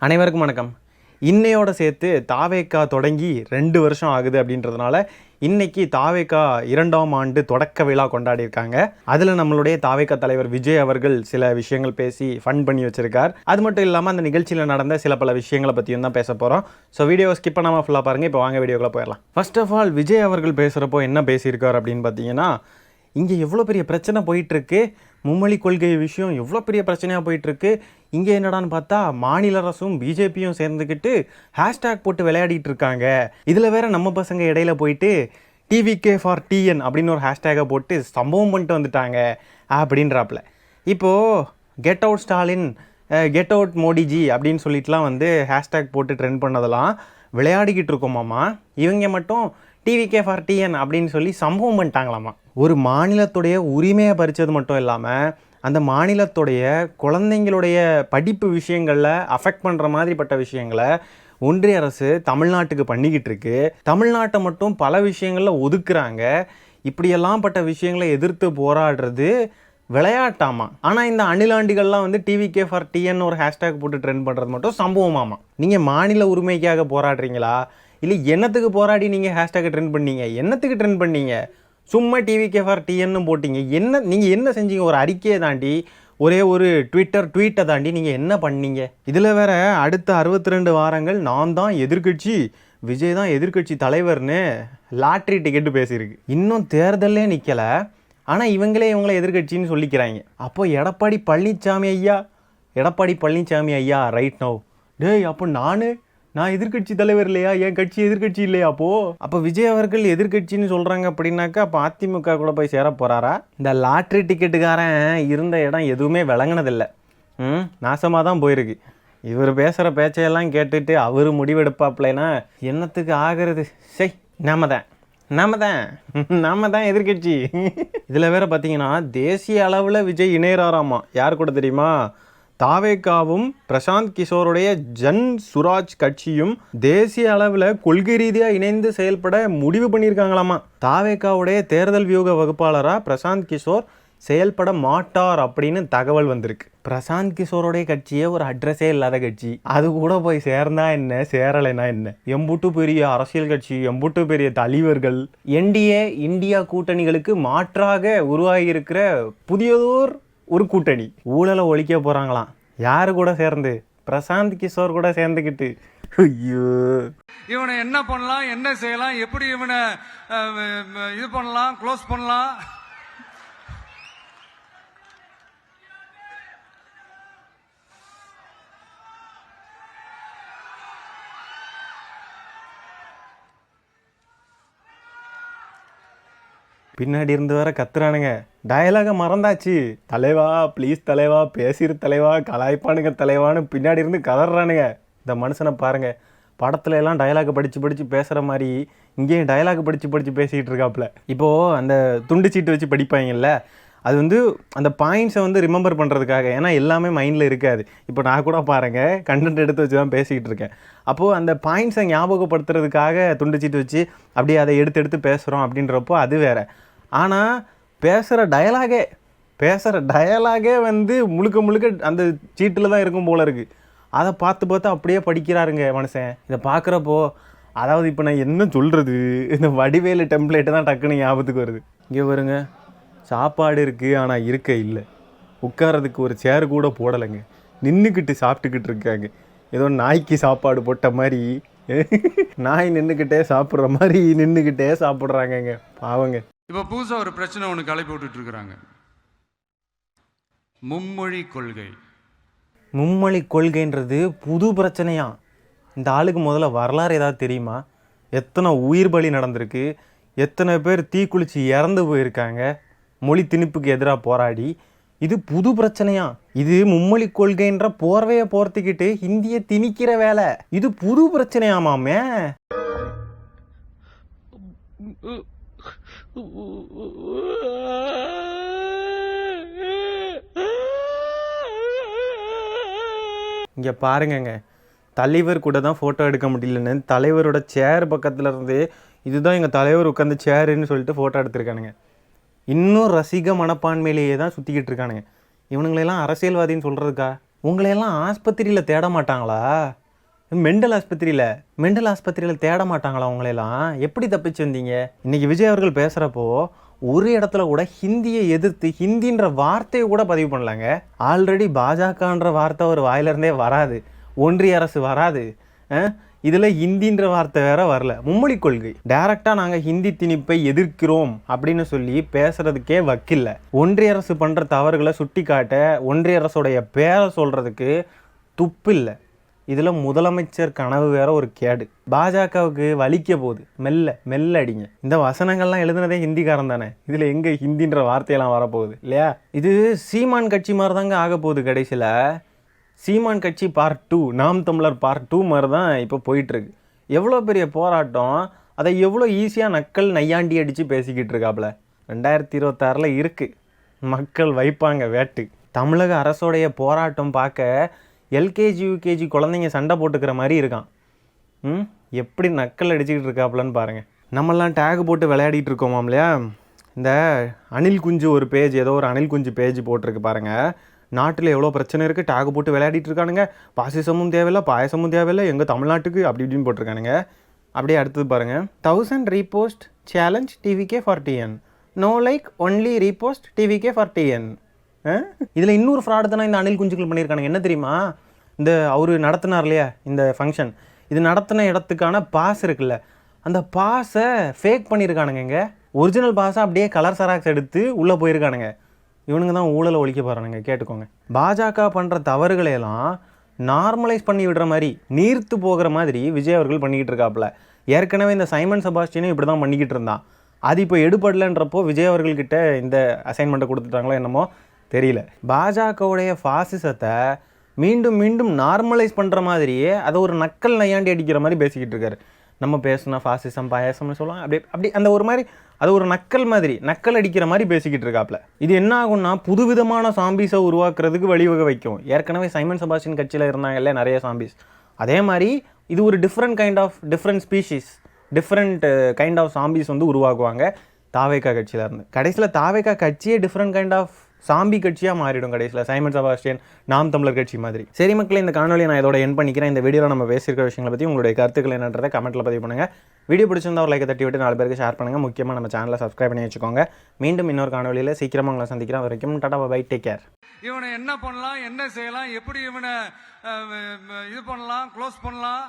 அனைவருக்கும் வணக்கம். இன்னையோட சேர்த்து தாவேக்கா தொடங்கி 2 வருஷம் ஆகுது அப்படின்றதுனால இன்னைக்கு தாவேக்கா 2ஆம் ஆண்டு தொடக்க விழா கொண்டாடியிருக்காங்க. அதில் நம்மளுடைய தாவேக்கா தலைவர் விஜய் அவர்கள் சில விஷயங்கள் பேசி ஃபன் பண்ணி வச்சிருக்கார். அது மட்டும் இல்லாமல் அந்த நிகழ்ச்சியில் நடந்த சில பல விஷயங்களை பற்றியும் தான் பேச போகிறோம். ஸோ வீடியோ ஸ்கிப் பண்ணாமல் ஃபுல்லாக பாருங்கள். இப்போ வாங்க வீடியோக்குள்ளே போயிடலாம். ஃபர்ஸ்ட் ஆஃப் ஆல் விஜய் அவர்கள் பேசுகிறப்போ என்ன பேசியிருக்கார் அப்படின்னு பார்த்தீங்கன்னா, இங்கே எவ்வளோ பெரிய பிரச்சனை போயிட்டுருக்கு, மும்மொழி கொள்கை விஷயம் எவ்வளோ பெரிய பிரச்சனையாக போயிட்டுருக்கு, இங்கே என்னடான்னு பார்த்தா மாநில அரசும் பிஜேபியும் சேர்ந்துக்கிட்டு ஹேஷ்டேக் போட்டு விளையாடிட்டு இருக்காங்க. இதில் வேற நம்ம பசங்க இடையில போயிட்டு டிவிகே ஃபார் டிஎன் அப்படின்னு ஒரு ஹேஷ்டேக்கை போட்டு சம்பவம் பண்ணிட்டு வந்துட்டாங்க அப்படின்றாப்புல. இப்போது get out Stalin, get out Modiji அப்படின்னு சொல்லிட்டுலாம் ஹேஷ்டேக் போட்டு ட்ரெண்ட் பண்ணதெல்லாம் விளையாடிக்கிட்டு இருக்கோமாம்மா. இவங்க மட்டும் டிவிகே ஃபார் டிஎன் அப்படின்னு சொல்லி சம்பவம் பண்ணிட்டாங்களாமா. ஒரு மாநிலத்துடைய உரிமையை பறித்தது மட்டும் இல்லாமல் அந்த மாநிலத்துடைய குழந்தைங்களுடைய படிப்பு விஷயங்களில் அஃபெக்ட் பண்ணுற மாதிரிப்பட்ட விஷயங்களை ஒன்றிய அரசு தமிழ்நாட்டுக்கு பண்ணிக்கிட்டு இருக்கு. தமிழ்நாட்டை மட்டும் பல விஷயங்களில் ஒதுக்குறாங்க. இப்படியெல்லாம் பட்ட விஷயங்களை எதிர்த்து போராடுறது விளையாட்டாமா. ஆனால் இந்த அணிலாண்டிகள்லாம் டிவிகே ஃபார் டிஎன் ஒரு ஹேஷ்டேக் போட்டு ட்ரெண்ட் பண்ணுறது மட்டும் சம்பவமாமா. நீங்கள் மாநில உரிமைக்காக போராடுறீங்களா, இல்லை என்னத்துக்கு போராடி நீங்கள் ஹேஷ்டேக்கை ட்ரெண்ட் பண்ணீங்க? என்னத்துக்கு ட்ரெண்ட் பண்ணீங்க? சும்மா டிவிகே ஃபார் டிஎன்னு போட்டிங்க. நீங்கள் என்ன செஞ்சீங்க? ஒரு அறிக்கையை தாண்டி, ஒரே ஒரு ட்வீட்டை தாண்டி நீங்கள் என்ன பண்ணீங்க? இதில் வேற அடுத்த 62 வாரங்கள் நான் தான் எதிர்கட்சி, விஜய் தான் எதிர்கட்சி தலைவர்னு லாட்ரி டிக்கெட்டு பேசியிருக்கு. இன்னும் தேர்தலே நிற்கலை, ஆனால் இவங்களே எதிர்கட்சின்னு சொல்லிக்கிறாங்க. அப்போ எடப்பாடி பழனிசாமி ஐயா ரைட் நோ, டேய் அப்போ நான் எதிர்கட்சி தலைவர் இல்லையா? என் கட்சி எதிர்கட்சி இல்லையா? அப்போ விஜய் அவர்கள் எதிர்கட்சின்னு சொல்கிறாங்க அப்படின்னாக்கா அப்போ அதிமுக கூட போய் சேர போகிறாரா? இந்த லாட்ரி டிக்கெட்டுக்காரன் இருந்த இடம் எதுவுமே விளங்கினதில்லை, நாசமாக தான் போயிருக்கு. இவர் பேசுகிற பேச்சையெல்லாம் கேட்டுட்டு அவர் முடிவெடுப்பாப்லனா என்னத்துக்கு ஆகிறது? சரி, நாம தான் எதிர்கட்சி. இதில் வேற பார்த்தீங்கன்னா தேசிய அளவில் விஜய் இணையறாராமா. யார் கூட தெரியுமா? தாவேக்காவும் பிரசாந்த் கிஷோருடைய ஜன் சுராஜ் கட்சியும் தேசிய அளவில் கொள்கை ரீதியாக இணைந்து செயல்பட முடிவு பண்ணியிருக்காங்களாமா. தாவேக்காவுடைய தேர்தல் வியூக வகுப்பாளராக பிரசாந்த் கிஷோர் செயல்பட மாட்டார் அப்படின்னு தகவல் வந்திருக்கு. பிரசாந்த் கிஷோருடைய கட்சியே ஒரு அட்ரஸே இல்லாத கட்சி. அது கூட போய் சேர்ந்தா என்ன, சேரலைனா என்ன? எம்புட்டு பெரிய அரசியல் கட்சி, எம்புட்டு பெரிய தலைவர்கள், என்டிஏ இந்தியா கூட்டணிகளுக்கு மாற்றாக உருவாகி இருக்கிற புதியதோர் ஒரு கூட்டணி ஊழலை ஒழிக்க போகிறாங்களாம். யாரு கூட சேர்ந்து? பிரசாந்த் கிஷோர் கூட சேர்ந்துக்கிட்டு. ஐயோ, இவனை என்ன பண்ணலாம், என்ன செய்யலாம், எப்படி இவனை இது பண்ணலாம், க்ளோஸ் பண்ணலாம். பின்னாடி இருந்து வர கத்துறானுங்க, டயலாக மறந்தாச்சு தலைவா, ப்ளீஸ் தலைவா, பேசிரு தலைவா, கலாய்ப்பானுங்க தலைவான்னு பின்னாடி இருந்து கதறானுங்க. இந்த மனுஷனை பாருங்கள், படத்துல எல்லாம் டயலாக் படித்து பேசுகிற மாதிரி இங்கேயும் டயலாக் படித்து பேசிக்கிட்டு இருக்காப்புல. இப்போது அந்த துண்டு சீட்டு வச்சு படிப்பாங்கல்ல, அது அந்த பாயிண்ட்ஸை ரிமெம்பர் பண்ணுறதுக்காக. ஏன்னா எல்லாமே மைண்டில் இருக்காது. இப்போ நான் கூட பாருங்கள் கண்டென்ட் எடுத்து வச்சு தான் பேசிக்கிட்டு இருக்கேன். அப்போது அந்த பாயிண்ட்ஸை ஞாபகப்படுத்துறதுக்காக துண்டு சீட்டு வச்சு அப்படியே அதை எடுத்து பேசுகிறோம் அப்படின்றப்போ அது வேறு. ஆனால் பேசுகிற டயலாகே முழுக்க அந்த சீட்டில் தான் இருக்கும் போல இருக்குது. அதை பார்த்து அப்படியே படிக்கிறாருங்க மனுஷன். இதை பார்க்குறப்போ அதாவது இப்போ நான் என்ன சொல்கிறது, இந்த வடிவேலு டெம்ப்ளேட்டு தான் டக்குன்னு ஞாபகத்துக்கு வருது. இங்கே வருங்க, சாப்பாடு இருக்குது ஆனால் இருக்க இல்லை, உட்காரதுக்கு ஒரு சேர் கூட போடலைங்க, நின்றுக்கிட்டு சாப்பிட்டுக்கிட்டு இருக்காங்க. ஏதோ நாய்க்கு சாப்பாடு போட்ட மாதிரி, நாய் நின்றுக்கிட்டே சாப்பிட்ற மாதிரி நின்றுக்கிட்டே சாப்பிட்றாங்கங்க, பாவங்க. இப்போ புதுசாக ஒரு பிரச்சனை ஒன்று கிளப்பி விட்டுட்டு இருக்கிறாங்க, மும்மொழி கொள்கைன்றது புது பிரச்சனையா? இந்த ஆளுக்கு முதல்ல வரலாறு ஏதாவது தெரியுமா? எத்தனை உயிர் பலி நடந்திருக்கு, எத்தனை பேர் தீக்குளிச்சு இறந்து போயிருக்காங்க மொழி திணிப்புக்கு எதிராக போராடி. இது புது பிரச்சனையா? இது மும்மொழி கொள்கைன்ற போர்வையை போர்த்திக்கிட்டு ஹிந்தியை திணிக்கிற வேலை. இது புது பிரச்சனையாமாமே. இங்கே பாருங்கங்க, தலைவர் கூட தான் ஃபோட்டோ எடுக்க முடியலன்னு தலைவரோட சேர் பக்கத்தில் இருந்து இதுதான் எங்கள் தலைவர் உட்காந்து சேருன்னு சொல்லிட்டு ஃபோட்டோ எடுத்திருக்கானுங்க. இன்னும் ரசிக மனப்பான்மையிலேயே தான் சுற்றிக்கிட்டு இருக்கானுங்க. இவனுங்களெல்லாம் அரசியல்வாதின்னு சொல்கிறதுக்கா? உங்களையெல்லாம் ஆஸ்பத்திரியில் தேட மாட்டாங்களா? மெண்டல் ஆஸ்பத்திரியில் தேட மாட்டாங்களா உங்களையெல்லாம்? எப்படி தப்பிச்சு வந்தீங்க? இன்றைக்கி விஜய் அவர்கள் பேசுகிறப்போ ஒரு இடத்துல கூட ஹிந்தியை எதிர்த்து ஹிந்தின்ற வார்த்தையை கூட பதிவு பண்ணலாங்க. ஆல்ரெடி பாஜகன்ற வார்த்தை ஒரு வாயிலிருந்தே வராது, ஒன்றிய அரசு வராது, இதில் ஹிந்தின்ற வார்த்தை வேற வரல. மும்மொழி கொள்கை டைரக்டாக நாங்கள் ஹிந்தி திணிப்பை எதிர்க்கிறோம் அப்படின்னு சொல்லி பேசுறதுக்கே வக்கில்ல. ஒன்றிய அரசு பண்ணுற தவறுகளை சுட்டி காட்ட ஒன்றிய அரசுடைய பேரை சொல்கிறதுக்கு துப்பு இல்லை. இதில் முதலமைச்சர் கனவு வேற ஒரு கேடு. பாஜகவுக்கு வலிக்க போகுது. மெல்ல அடிங்க. இந்த வசனங்கள்லாம் எழுதுனதே ஹிந்திக்காரன் தானே, இதில் எங்கே ஹிந்தின்ற வார்த்தையெல்லாம் வரப்போகுது இல்லையா? இது சீமான் கட்சி மாதிரி தாங்க ஆக போகுது. கடைசியில் சீமான் கட்சி பார்ட் 2, நாம் தமிழர் பார்ட் 2 மாதிரி தான் இப்போ போயிட்டுருக்கு. எவ்வளோ பெரிய போராட்டம், அதை எவ்வளோ ஈஸியாக நக்கல் நையாண்டி அடித்து பேசிக்கிட்டு இருக்காப்புல. 2026 இருக்குது, மக்கள் வைப்பாங்க வேட்டு. தமிழக அரசோடைய போராட்டம் பார்க்க எல்கேஜி யூகேஜி குழந்தைங்க சண்டை போட்டுக்கிற மாதிரி இருக்கான். எப்படி நக்கல் அடிச்சுக்கிட்டு இருக்காப்புலன்னு பாருங்கள். நம்மெல்லாம் டேக் போட்டு விளையாடிட்டு இருக்கோமாம் இல்லையா? இந்த அணில் குஞ்சு ஒரு பேஜ், ஏதோ ஒரு அணில் குஞ்சு பேஜ் போட்டிருக்கு பாருங்கள். நாட்டில் எவ்வளோ பிரச்சனை இருக்குது, டேக் போட்டு விளையாடிட்டு இருக்கானுங்க. பாசிசமும் தேவையில்லை, பாயசமும் தேவையில்லை, எங்கள் தமிழ்நாட்டுக்கு அப்படி இப்படின்னு போட்டிருக்கானுங்க. அப்படியே அடுத்தது பாருங்கள். 1000 repost challenge TVK for TN, no like only repost TVK for TN. இதில் இன்னொரு ஃப்ராடு தானே இந்த அணில் குஞ்சுகள் பண்ணியிருக்கானுங்க. என்ன தெரியுமா? இந்த அவர் நடத்தினார் இல்லையா இந்த ஃபங்க்ஷன், இது நடத்தின இடத்துக்கான பாஸ் இருக்குல்ல, அந்த பாஸை ஃபேக் பண்ணியிருக்கானுங்க. இங்கே ஒரிஜினல் பாஸை அப்படியே கலர் சராக்ஸ் எடுத்து உள்ளே போயிருக்கானுங்க. இவனுங்க தான் ஊழலை ஒழிக்க போகிறானுங்க. கேட்டுக்கோங்க. பாஜக பண்ணுற தவறுகளையெல்லாம் நார்மலைஸ் பண்ணி விடுற மாதிரி, நீர்த்து போகிற மாதிரி விஜய் அவர்கள் பண்ணிக்கிட்டு இருக்காப்புல. ஏற்கனவே இந்த சைமன் செபாஸ்டியனும் இப்படி தான் பண்ணிக்கிட்டு இருந்தான். அது இப்போ எடுபடலைன்றப்போ விஜய் அவர்கள்கிட்ட இந்த அசைன்மெண்ட்டை கொடுத்துட்டாங்களோ என்னமோ தெரியல. பாஜகவுடைய ஃபாசிசத்தை மீண்டும் மீண்டும் நார்மலைஸ் பண்ணுற மாதிரியே அதை ஒரு நக்கல் நையாண்டி அடிக்கிற மாதிரி பேசிக்கிட்டு இருக்காரு. நம்ம பேசுனா ஃபாசிசம் பாயாசம்னு சொல்லலாம். அப்படி அந்த ஒரு மாதிரி அது ஒரு நக்கல் அடிக்கிற மாதிரி பேசிக்கிட்டு இருக்காப்புல. இது என்ன ஆகும்னா புதுவிதமான சாம்பீஸை உருவாக்குறதுக்கு வழிவகை வைக்கும். ஏற்கனவே சைமன் செபாஸ்டியன் கட்சியில் இருந்தாங்கல்ல நிறைய சாம்பீஸ், அதே மாதிரி இது ஒரு different species, different kind of zombies வந்து உருவாக்குவாங்க தாவேகா கட்சியில் இருந்து. கடைசியில் தாவேகா கட்சியே டிஃப்ரெண்ட் கைண்ட் ஆஃப் சாம்பி கட்சியாக மாறிடும் கடைசியில், சைமன் செபாஸ்டியன் நாம் தமிழர் கட்சி மாதிரி. சரி மக்களே, இந்த காணொலியை நான் இதோட என் பண்ணிக்கிறேன். இந்த வீடியோவில் நம்ம பேசியிருக்கிற விஷயங்களை பற்றி உங்களுடைய கருத்துக்கள் என்னன்றதை கமெண்ட்டில் பதிவு பண்ணுங்கள். வீடியோ பிடிச்சிருந்தா ஒரு லைக்கை தட்டி விட்டு 4 பேருக்கு ஷேர் பண்ணுங்கள். முக்கியமாக நம்ம சேனலை சப்ஸ்கிரைப் பண்ணி வச்சுக்கோங்க. மீண்டும் இன்னொரு காணொலியில் சீக்கிரமாக உங்களை சந்திக்கிறேன். வரைக்கும் டாடா பை, டேக் கேர். இவனை என்ன பண்ணலாம், என்ன செய்யலாம், எப்படி இவனை இது பண்ணலாம், க்ளோஸ் பண்ணலாம்.